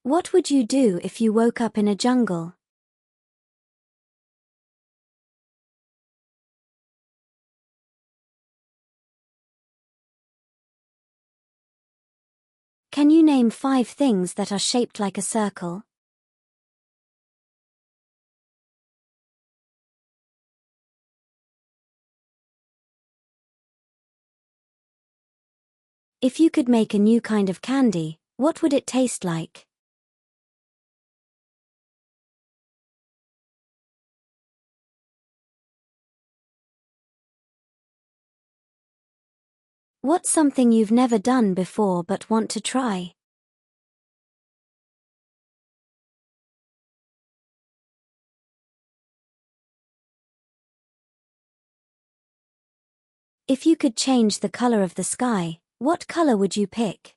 What would you do if you woke up in a jungle? Can you name 5 things that are shaped like a circle? If you could make a new kind of candy, what would it taste like? What's something you've never done before but want to try? If you could change the color of the sky, what color would you pick?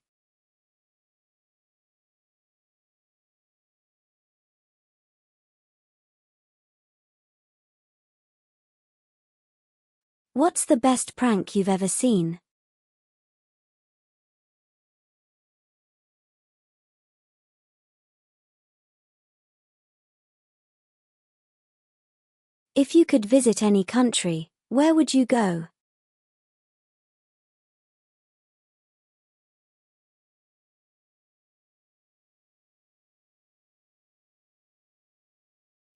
What's the best prank you've ever seen? If you could visit any country, where would you go?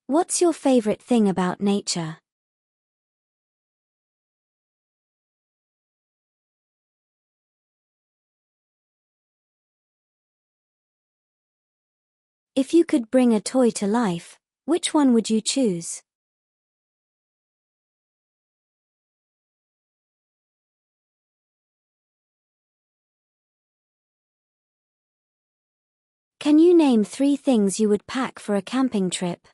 What's your favorite thing about nature? If you could bring a toy to life, which one would you choose? Can you name 3 things you would pack for a camping trip?